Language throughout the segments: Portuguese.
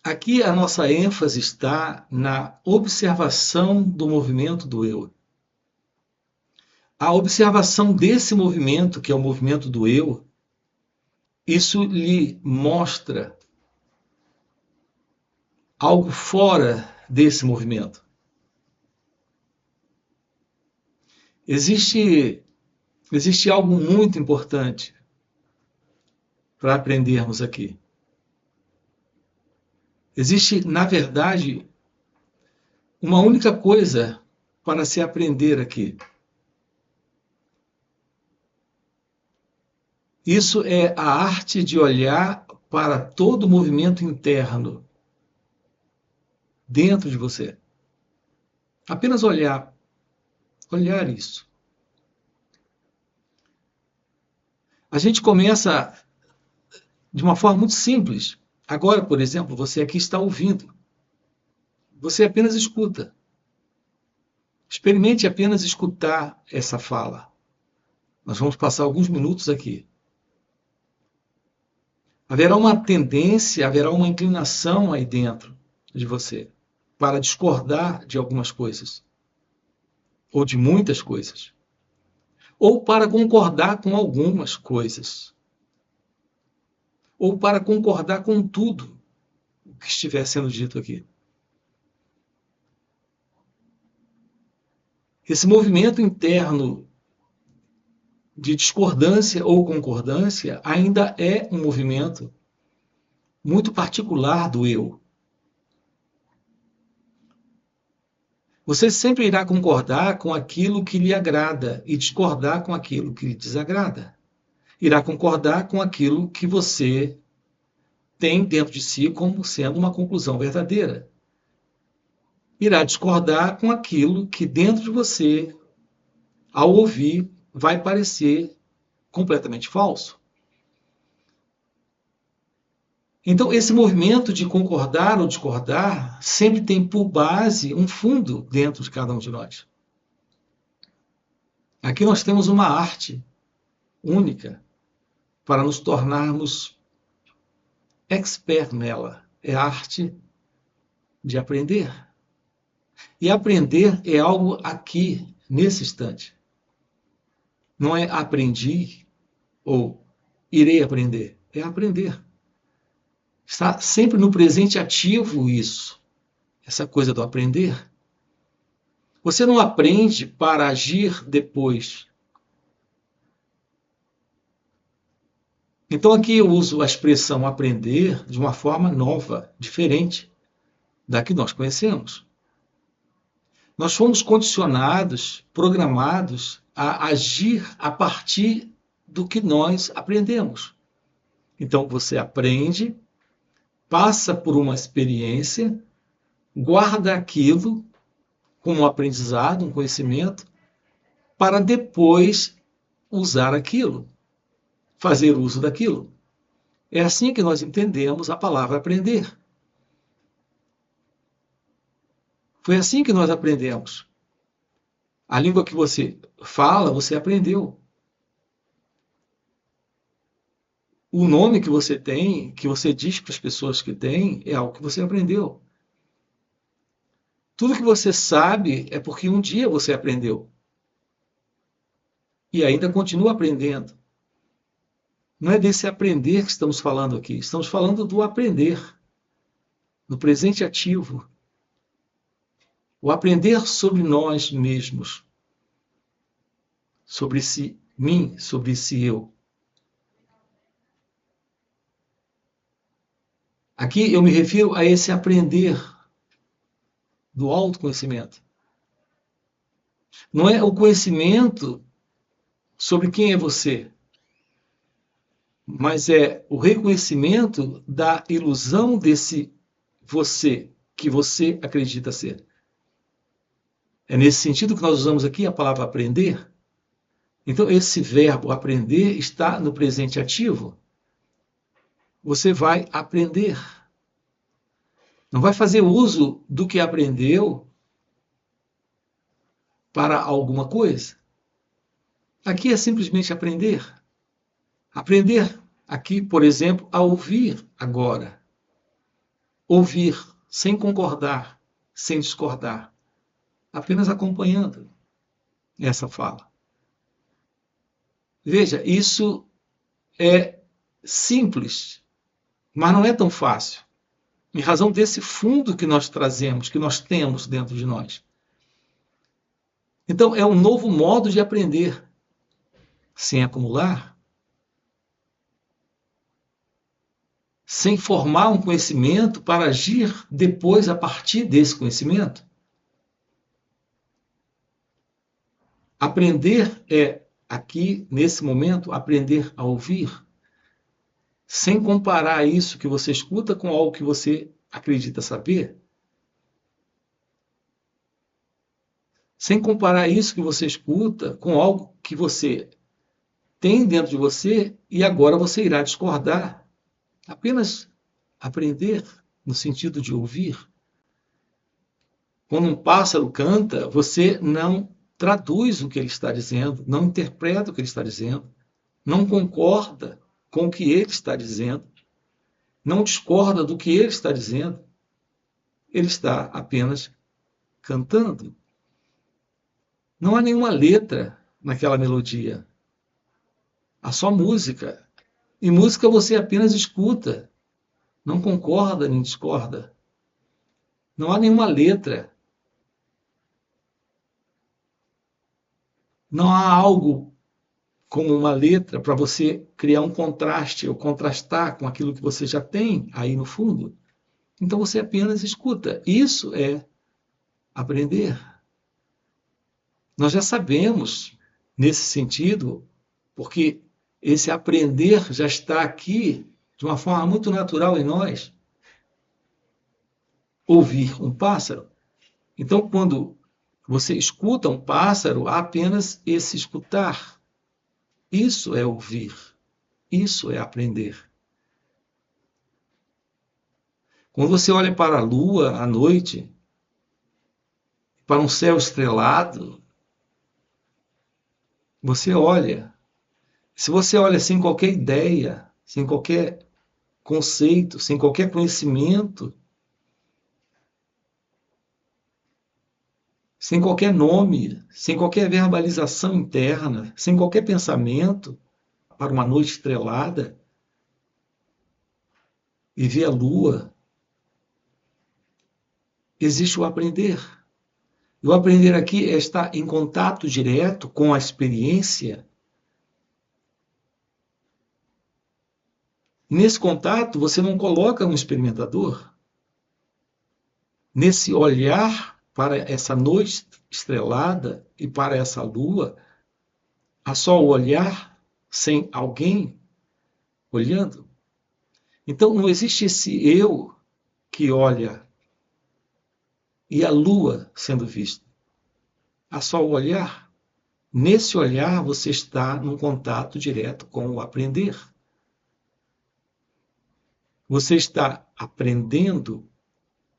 Aqui a nossa ênfase está na observação do movimento do eu. A observação desse movimento, que é o movimento do eu, isso lhe mostra algo fora desse movimento. Existe algo muito importante para aprendermos aqui. Existe, na verdade, uma única coisa para se aprender aqui. Isso é a arte de olhar para todo o movimento interno dentro de você. Apenas olhar isso. A gente começa de uma forma muito simples. Agora, por exemplo, você aqui está ouvindo. Você apenas escuta. Experimente apenas escutar essa fala. Nós vamos passar alguns minutos aqui. Haverá uma tendência, haverá uma inclinação aí dentro de você para discordar de algumas coisas, ou de muitas coisas, ou para concordar com algumas coisas, ou para concordar com tudo o que estiver sendo dito aqui. Esse movimento interno de discordância ou concordância ainda é um movimento muito particular do eu. Você sempre irá concordar com aquilo que lhe agrada e discordar com aquilo que lhe desagrada. Irá concordar com aquilo que você tem dentro de si como sendo uma conclusão verdadeira. Irá discordar com aquilo que dentro de você, ao ouvir, vai parecer completamente falso. Então, esse movimento de concordar ou discordar sempre tem por base um fundo dentro de cada um de nós. Aqui nós temos uma arte única para nos tornarmos expert nela. É a arte de aprender. E aprender é algo aqui, nesse instante. Não é aprendi ou irei aprender. É aprender. Está sempre no presente ativo isso. Essa coisa do aprender. Você não aprende para agir depois. Então aqui eu uso a expressão aprender de uma forma nova, diferente da que nós conhecemos. Nós fomos condicionados, programados a agir a partir do que nós aprendemos. Então você aprende, passa por uma experiência, guarda aquilo como um aprendizado, um conhecimento, para depois usar aquilo, fazer uso daquilo. É assim que nós entendemos a palavra aprender. Foi assim que nós aprendemos. A língua que você fala, você aprendeu. O nome que você tem, que você diz para as pessoas que tem, é algo que você aprendeu. Tudo que você sabe é porque um dia você aprendeu. E ainda continua aprendendo. Não é desse aprender que estamos falando aqui. Estamos falando do aprender, do presente ativo. O aprender sobre nós mesmos, sobre mim, sobre esse eu. Aqui eu me refiro a esse aprender do autoconhecimento. Não é o conhecimento sobre quem é você, mas é o reconhecimento da ilusão desse você que você acredita ser. É nesse sentido que nós usamos aqui a palavra aprender. Então, esse verbo aprender está no presente ativo. Você vai aprender. Não vai fazer uso do que aprendeu para alguma coisa. Aqui é simplesmente aprender. Aprender aqui, por exemplo, a ouvir agora. ouvir, sem concordar, sem discordar, apenas acompanhando essa fala. Veja, isso é simples, mas não é tão fácil, em razão desse fundo que nós trazemos, que nós temos dentro de nós. Então, é um novo modo de aprender, sem acumular, sem formar um conhecimento para agir depois a partir desse conhecimento. Aprender é, aqui, nesse momento, aprender a ouvir, sem comparar isso que você escuta com algo que você acredita saber. Sem comparar isso que você escuta com algo que você tem dentro de você e agora você irá discordar. Apenas aprender no sentido de ouvir. Quando um pássaro canta, você não traduz o que ele está dizendo, não interpreta o que ele está dizendo, não concorda com o que ele está dizendo, não discorda do que ele está dizendo. Ele está apenas cantando. Não há nenhuma letra naquela melodia. Há só música. E música você apenas escuta, não concorda nem discorda. Não há nenhuma letra. Não há algo como uma letra para você criar um contraste ou contrastar com aquilo que você já tem aí no fundo. Então você apenas escuta. Isso é aprender. Nós já sabemos nesse sentido, porque esse aprender já está aqui de uma forma muito natural em nós. Ouvir um pássaro. Então, quando você escuta um pássaro, há apenas esse escutar. Isso é ouvir. Isso é aprender. Quando você olha para a lua à noite, para um céu estrelado, você olha. Se você olha sem qualquer ideia, sem qualquer conceito, sem qualquer conhecimento, sem qualquer nome, sem qualquer verbalização interna, sem qualquer pensamento, para uma noite estrelada e ver a lua, existe o aprender. E o aprender aqui é estar em contato direto com a experiência. Nesse contato, você não coloca um experimentador. Nesse olhar para essa noite estrelada e para essa lua, há só o olhar sem alguém olhando. Então não existe esse eu que olha e a lua sendo vista. Há só o olhar. Nesse olhar você está num contato direto com o aprender. Você está aprendendo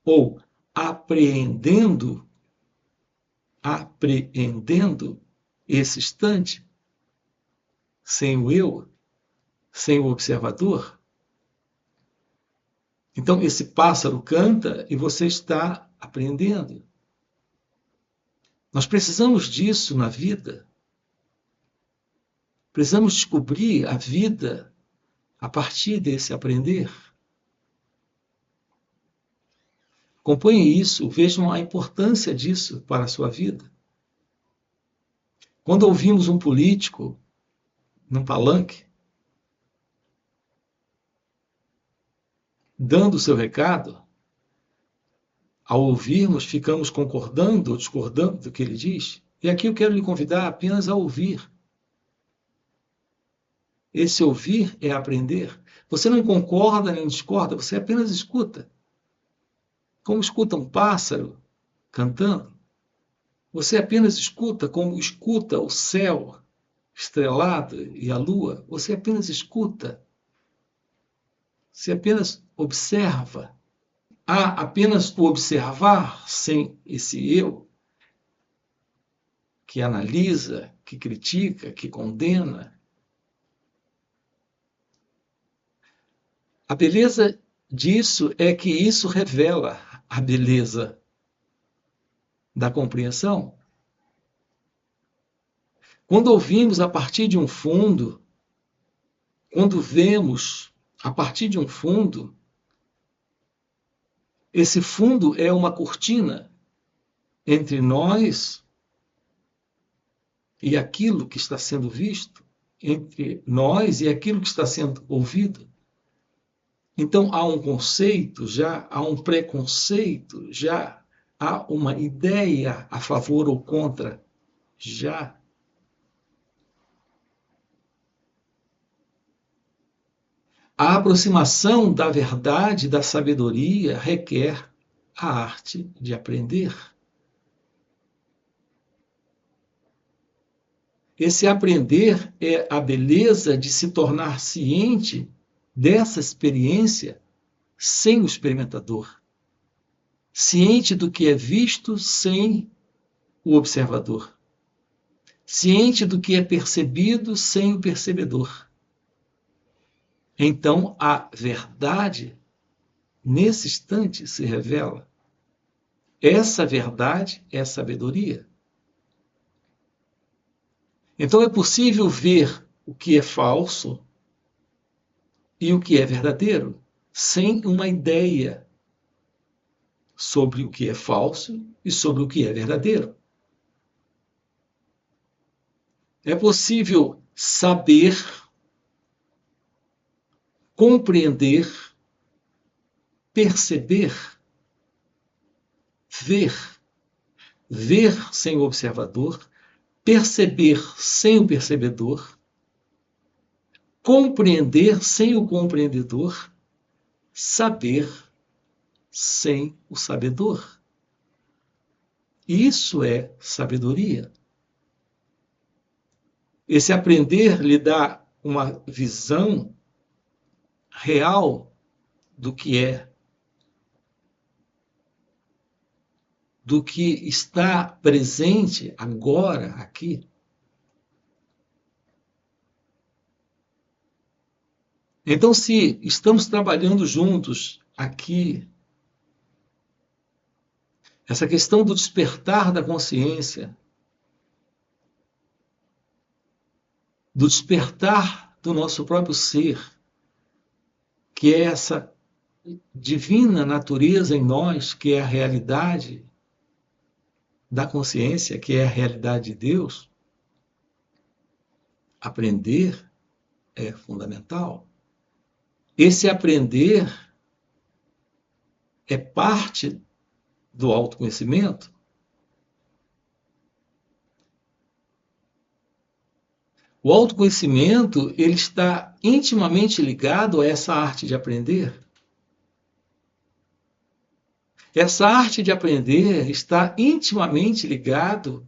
ou apreendendo esse instante sem o eu, sem o observador. Então esse pássaro canta e você está aprendendo. Nós precisamos disso na vida. Precisamos descobrir a vida a partir desse aprender. Acompanhem isso, vejam a importância disso para a sua vida. Quando ouvimos um político num palanque, dando o seu recado, ao ouvirmos, ficamos concordando ou discordando do que ele diz. E aqui eu quero lhe convidar apenas a ouvir. Esse ouvir é aprender. Você não concorda nem discorda, você apenas escuta. Como escuta um pássaro cantando, você apenas escuta como escuta o céu estrelado e a lua, você apenas escuta. Você apenas observa. Há apenas o observar sem esse eu que analisa, que critica, que condena. A beleza disso é que isso revela a beleza da compreensão. Quando ouvimos a partir de um fundo, quando vemos a partir de um fundo, esse fundo é uma cortina entre nós e aquilo que está sendo visto, entre nós e aquilo que está sendo ouvido. Então há um conceito, já há um preconceito, já há uma ideia a favor ou contra, já. A aproximação da verdade, da sabedoria, requer a arte de aprender. Esse aprender é a beleza de se tornar ciente dessa experiência sem o experimentador, ciente do que é visto sem o observador, ciente do que é percebido sem o percebedor. Então, a verdade, nesse instante, se revela. Essa verdade é sabedoria. Então, é possível ver o que é falso e o que é verdadeiro, sem uma ideia sobre o que é falso e sobre o que é verdadeiro. É possível saber, compreender, perceber, ver, ver sem o observador, perceber sem o percebedor, compreender sem o compreendedor, saber sem o sabedor. Isso é sabedoria. Esse aprender lhe dá uma visão real do que é, do que está presente agora, aqui. Então, se estamos trabalhando juntos aqui, essa questão do despertar da consciência, do despertar do nosso próprio ser, que é essa divina natureza em nós, que é a realidade da consciência, que é a realidade de Deus, aprender é fundamental. Esse aprender é parte do autoconhecimento. O autoconhecimento, ele está intimamente ligado a essa arte de aprender. Essa arte de aprender está intimamente ligado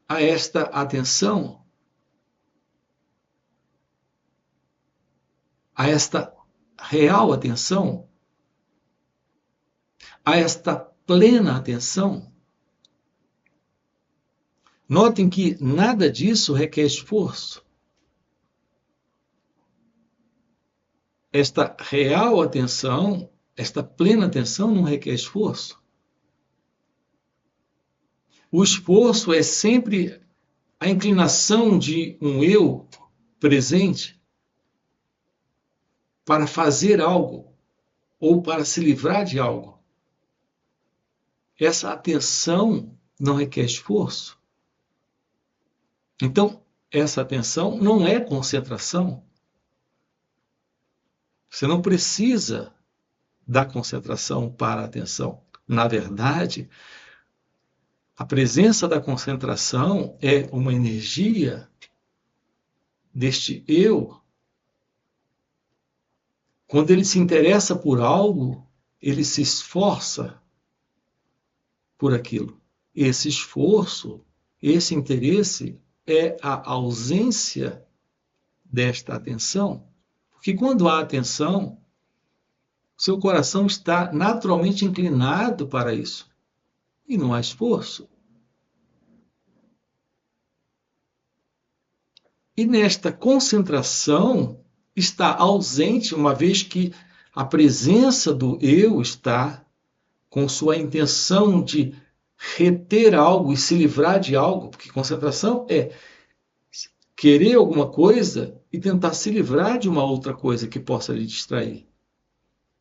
a esta atenção, a esta real atenção, a esta plena atenção. Notem que nada disso requer esforço. Esta real atenção, esta plena atenção não requer esforço. O esforço é sempre a inclinação de um eu presente para fazer algo ou para se livrar de algo. Essa atenção não requer esforço. Então, essa atenção não é concentração. Você não precisa da concentração para a atenção. Na verdade, a presença da concentração é uma energia deste eu. Quando ele se interessa por algo, ele se esforça por aquilo. Esse esforço, esse interesse é a ausência desta atenção. Porque quando há atenção, seu coração está naturalmente inclinado para isso. E não há esforço. E nesta concentração está ausente, uma vez que a presença do eu está com sua intenção de reter algo e se livrar de algo, porque concentração é querer alguma coisa e tentar se livrar de uma outra coisa que possa lhe distrair.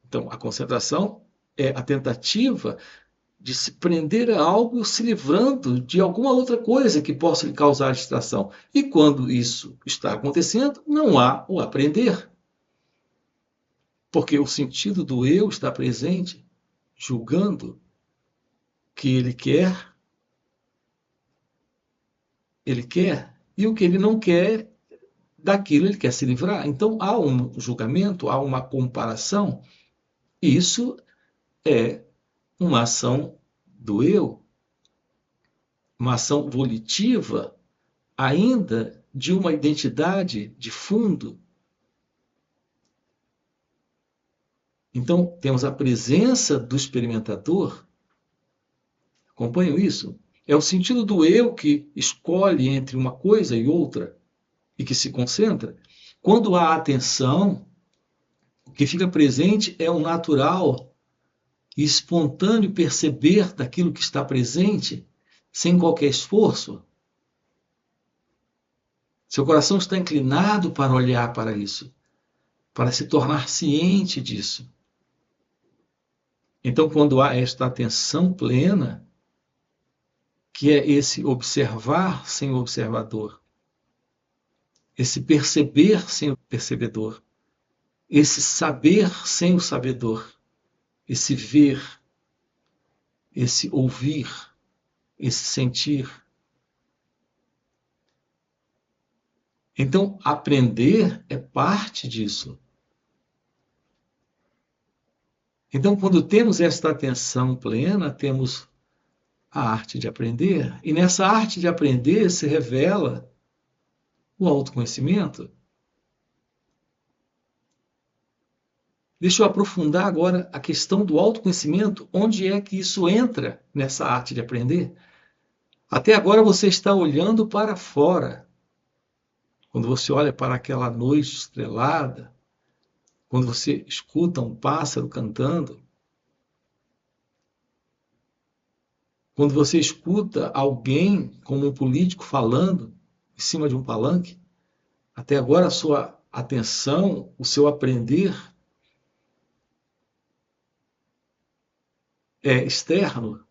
Então, a concentração é a tentativa de se prender a algo se livrando de alguma outra coisa que possa lhe causar distração. E quando isso está acontecendo, não há o aprender. Porque o sentido do eu está presente, julgando que ele quer, e o que ele não quer, daquilo ele quer se livrar. Então há um julgamento, há uma comparação, e isso é uma ação do eu, uma ação volitiva, ainda de uma identidade de fundo. Então, temos a presença do experimentador. Acompanham isso? É o sentido do eu que escolhe entre uma coisa e outra e que se concentra. Quando há atenção, o que fica presente é o natural e espontâneo perceber daquilo que está presente, sem qualquer esforço. Seu coração está inclinado para olhar para isso, para se tornar ciente disso. Então, quando há esta atenção plena, que é esse observar sem o observador, esse perceber sem o percebedor, esse saber sem o sabedor, esse ver, esse ouvir, esse sentir. Então, aprender é parte disso. Então, quando temos esta atenção plena, temos a arte de aprender, e nessa arte de aprender se revela o autoconhecimento. Deixa eu aprofundar agora a questão do autoconhecimento, onde é que isso entra nessa arte de aprender. Até agora você está olhando para fora. Quando você olha para aquela noite estrelada, quando você escuta um pássaro cantando, quando você escuta alguém, como um político, falando em cima de um palanque, até agora a sua atenção, o seu aprender é externo.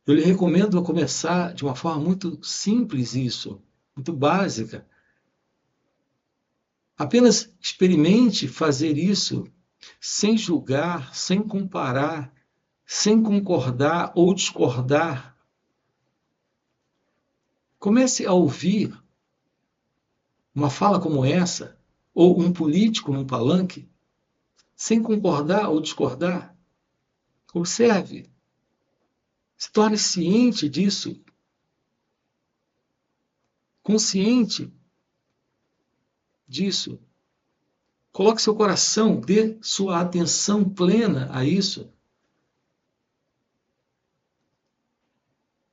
Eu lhe recomendo começar de uma forma muito simples isso, muito básica. Apenas experimente fazer isso sem julgar, sem comparar, sem concordar ou discordar. Comece a ouvir uma fala como essa, ou um político num palanque, sem concordar ou discordar. Observe. Se torne ciente disso. Consciente disso. Coloque seu coração, dê sua atenção plena a isso.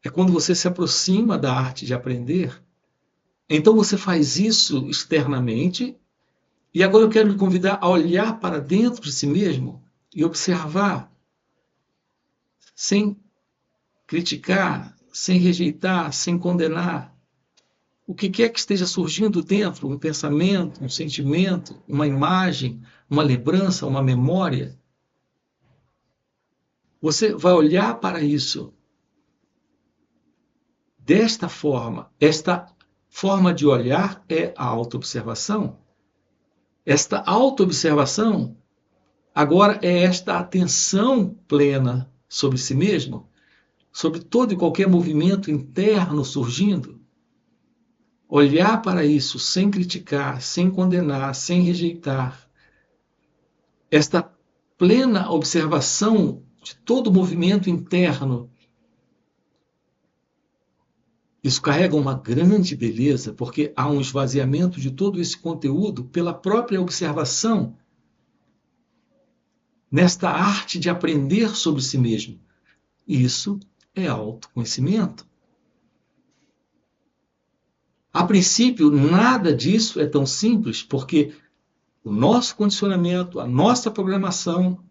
É quando você se aproxima da arte de aprender. Então você faz isso externamente. E agora eu quero lhe convidar a olhar para dentro de si mesmo e observar, sem criticar, sem rejeitar, sem condenar. O que quer que esteja surgindo dentro, um pensamento, um sentimento, uma imagem, uma lembrança, uma memória. Você vai olhar para isso desta forma. Esta forma de olhar é a autoobservação. Esta autoobservação agora é esta atenção plena sobre si mesmo, sobre todo e qualquer movimento interno surgindo. Olhar para isso sem criticar, sem condenar, sem rejeitar. Esta plena observação de todo o movimento interno. Isso carrega uma grande beleza, porque há um esvaziamento de todo esse conteúdo pela própria observação, nesta arte de aprender sobre si mesmo. Isso é autoconhecimento. A princípio, nada disso é tão simples, porque o nosso condicionamento, a nossa programação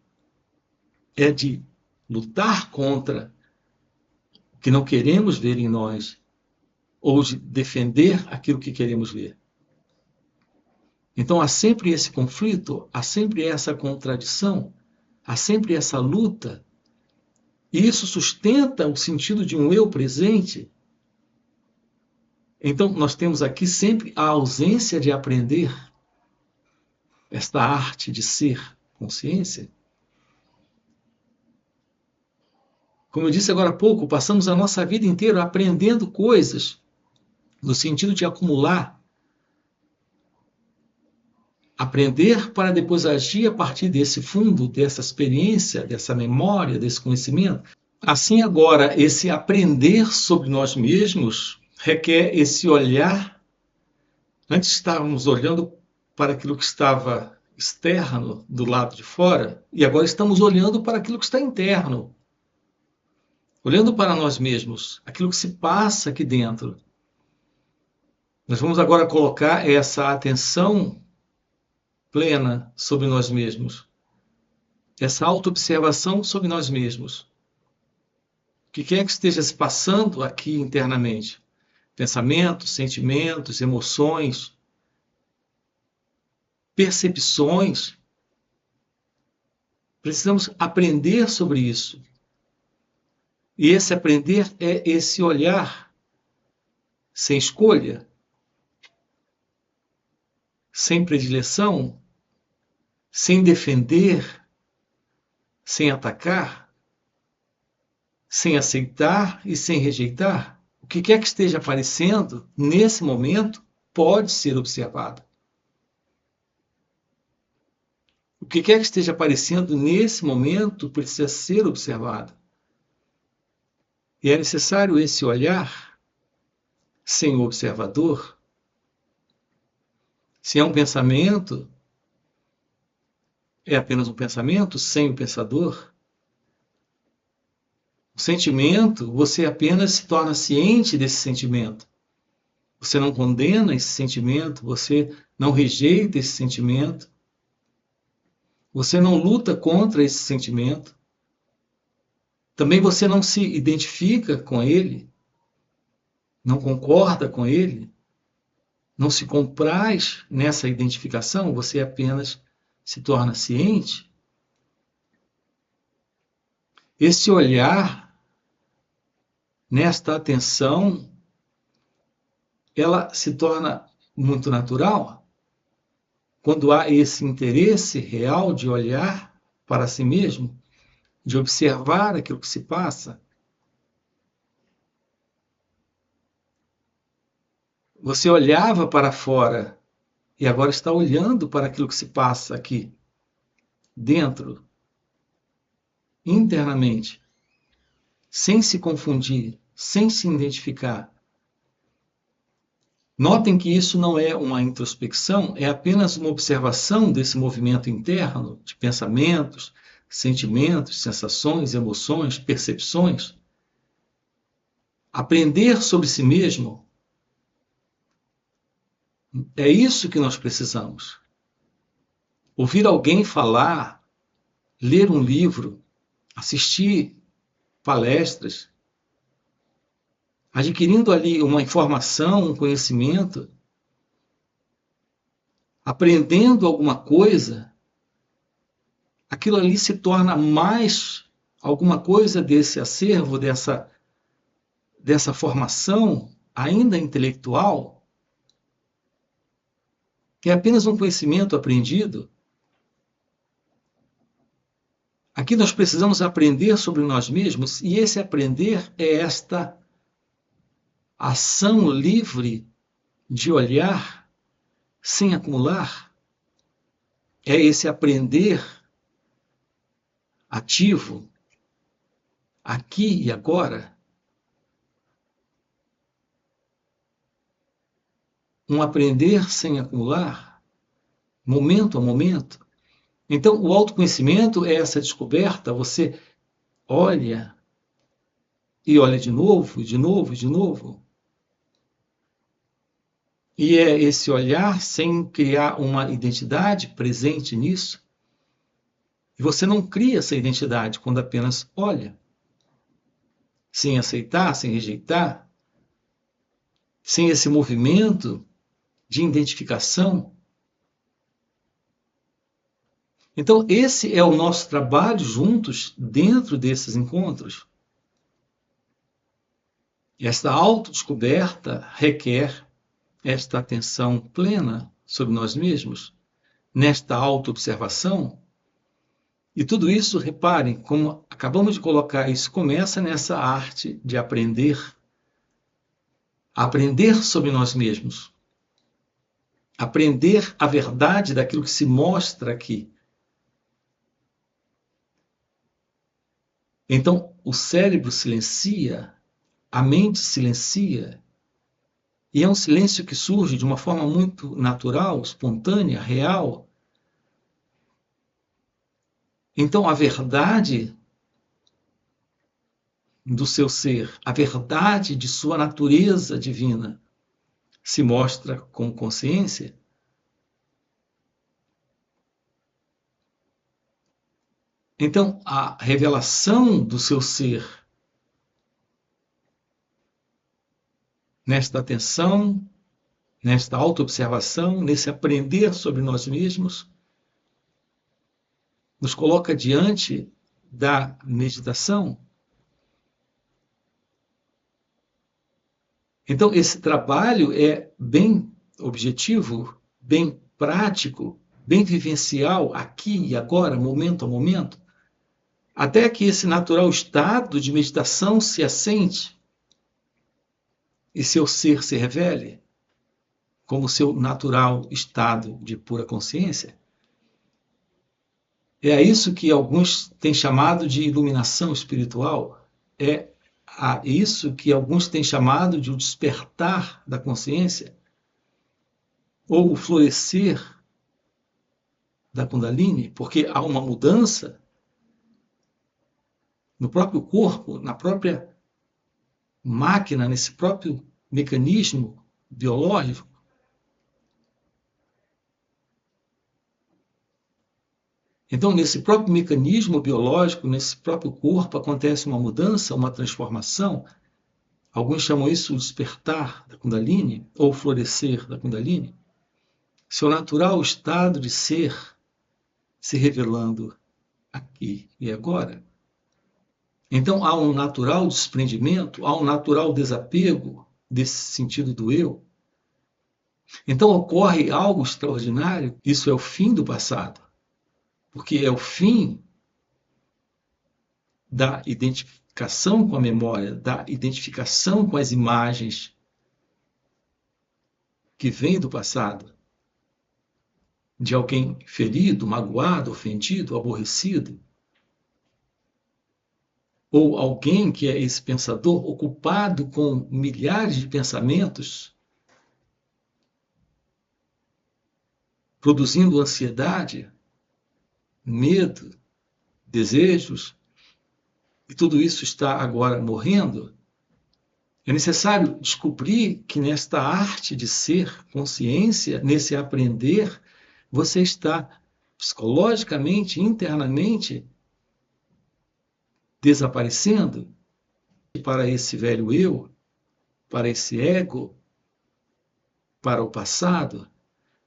é de lutar contra o que não queremos ver em nós, ou de defender aquilo que queremos ver. Então há sempre esse conflito, há sempre essa contradição, há sempre essa luta, e isso sustenta o sentido de um eu presente. Então nós temos aqui sempre a ausência de aprender esta arte de ser consciência. Como eu disse agora há pouco, passamos a nossa vida inteira aprendendo coisas no sentido de acumular. Aprender para depois agir a partir desse fundo, dessa experiência, dessa memória, desse conhecimento. Assim, agora, esse aprender sobre nós mesmos requer esse olhar. Antes estávamos olhando para aquilo que estava externo, do lado de fora, e agora estamos olhando para aquilo que está interno. Olhando para nós mesmos, aquilo que se passa aqui dentro. Nós vamos agora colocar essa atenção plena sobre nós mesmos. Essa autoobservação sobre nós mesmos. O que quer que esteja se passando aqui internamente? Pensamentos, sentimentos, emoções, percepções. Precisamos aprender sobre isso. E esse aprender é esse olhar sem escolha, sem predileção, sem defender, sem atacar, sem aceitar e sem rejeitar. O que quer que esteja aparecendo nesse momento pode ser observado. O que quer que esteja aparecendo nesse momento precisa ser observado. E é necessário esse olhar sem o observador. Se é um pensamento, é apenas um pensamento sem o pensador. O sentimento, você apenas se torna ciente desse sentimento. Você não condena esse sentimento, você não rejeita esse sentimento. Você não luta contra esse sentimento. Também você não se identifica com ele, não concorda com ele, não se compraz nessa identificação, você apenas se torna ciente. Esse olhar, nesta atenção, ela se torna muito natural quando há esse interesse real de olhar para si mesmo, de observar aquilo que se passa. Você olhava para fora e agora está olhando para aquilo que se passa aqui, dentro, internamente, sem se confundir, sem se identificar. Notem que isso não é uma introspecção, é apenas uma observação desse movimento interno de pensamentos, sentimentos, sensações, emoções, percepções. Aprender sobre si mesmo é isso que nós precisamos. Ouvir alguém falar, ler um livro, assistir palestras, adquirindo ali uma informação, um conhecimento, aprendendo alguma coisa, aquilo ali se torna mais alguma coisa desse acervo, dessa formação ainda intelectual, que é apenas um conhecimento aprendido. Aqui nós precisamos aprender sobre nós mesmos, e esse aprender é esta ação livre de olhar sem acumular. É esse aprender ativo, aqui e agora. Um aprender sem acumular, momento a momento. Então, o autoconhecimento é essa descoberta, você olha e olha de novo, de novo, de novo. E é esse olhar sem criar uma identidade presente nisso. E você não cria essa identidade quando apenas olha, sem aceitar, sem rejeitar, sem esse movimento de identificação. Então, esse é o nosso trabalho juntos dentro desses encontros. E esta autodescoberta requer esta atenção plena sobre nós mesmos, nesta autoobservação. E tudo isso, reparem, como acabamos de colocar, isso começa nessa arte de aprender. Aprender sobre nós mesmos. Aprender a verdade daquilo que se mostra aqui. Então, o cérebro silencia, a mente silencia, e é um silêncio que surge de uma forma muito natural, espontânea, real. Então, a verdade do seu ser, a verdade de sua natureza divina, se mostra com consciência. Então, a revelação do seu ser nesta atenção, nesta autoobservação, nesse aprender sobre nós mesmos, nos coloca diante da meditação. Então, esse trabalho é bem objetivo, bem prático, bem vivencial, aqui e agora, momento a momento, até que esse natural estado de meditação se assente e seu ser se revele como seu natural estado de pura consciência. É isso que alguns têm chamado de iluminação espiritual, é isso que alguns têm chamado de o despertar da consciência, ou o florescer da Kundalini, porque há uma mudança no próprio corpo, na própria máquina, nesse próprio mecanismo biológico. Então, nesse próprio mecanismo biológico, nesse próprio corpo, acontece uma mudança, uma transformação. Alguns chamam isso de despertar da Kundalini, ou florescer da Kundalini. Seu natural estado de ser se revelando aqui e agora. Então, há um natural desprendimento, há um natural desapego desse sentido do eu. Então, ocorre algo extraordinário. Isso é o fim do passado, porque é o fim da identificação com a memória, da identificação com as imagens que vêm do passado, de alguém ferido, magoado, ofendido, aborrecido, ou alguém que é esse pensador ocupado com milhares de pensamentos, produzindo ansiedade, medo, desejos, e tudo isso está agora morrendo. É necessário descobrir que nesta arte de ser consciência, nesse aprender, você está psicologicamente, internamente, desaparecendo para esse velho eu, para esse ego, para o passado,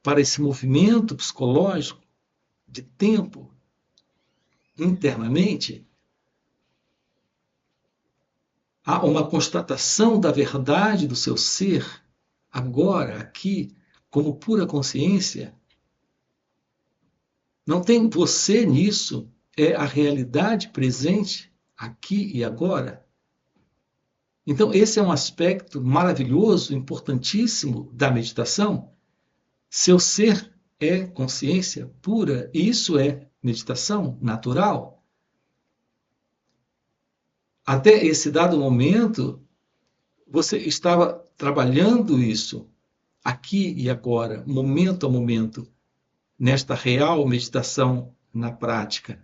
para esse movimento psicológico de tempo internamente. Há uma constatação da verdade do seu ser, agora, aqui, como pura consciência. Não tem você nisso, é a realidade presente, aqui e agora. Então, esse é um aspecto maravilhoso, importantíssimo da meditação. Seu ser é consciência pura, e isso é meditação natural. Até esse dado momento, você estava trabalhando isso aqui e agora, momento a momento, nesta real meditação na prática.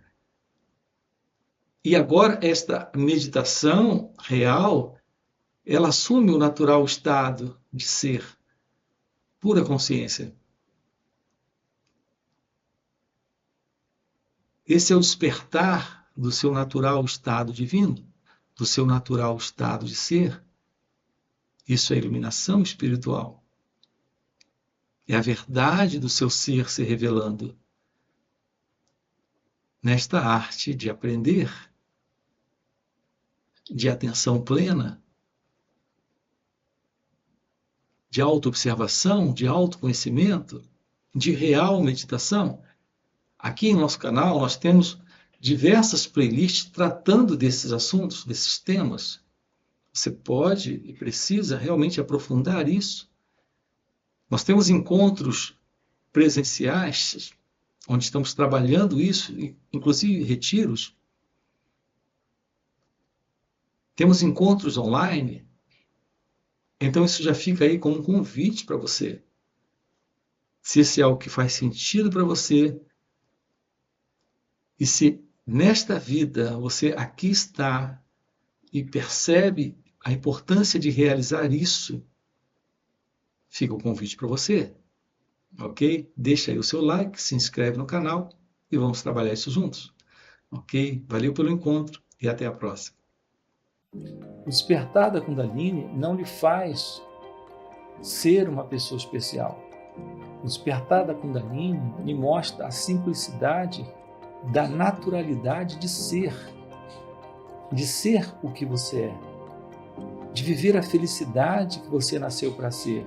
E agora esta meditação real, ela assume o natural estado de ser. pura consciência. Esse é o despertar do seu natural estado divino, do seu natural estado de ser. Isso é iluminação espiritual. É a verdade do seu ser se revelando nesta arte de aprender, de atenção plena, de autoobservação, de autoconhecimento, de real meditação. Aqui em nosso canal nós temos diversas playlists tratando desses assuntos, desses temas. Você pode e precisa realmente aprofundar isso. Nós temos encontros presenciais, onde estamos trabalhando isso, inclusive retiros. Temos encontros online. Então isso já fica aí como um convite para você. Se esse é algo que faz sentido para você, e se nesta vida você aqui está e percebe a importância de realizar isso, fica o convite para você, ok? Deixa aí o seu like, se inscreve no canal e vamos trabalhar isso juntos, ok? Valeu pelo encontro e até a próxima. O despertar da Kundalini não lhe faz ser uma pessoa especial. O despertar da Kundalini lhe mostra a simplicidade da naturalidade de ser o que você é, de viver a felicidade que você nasceu para ser.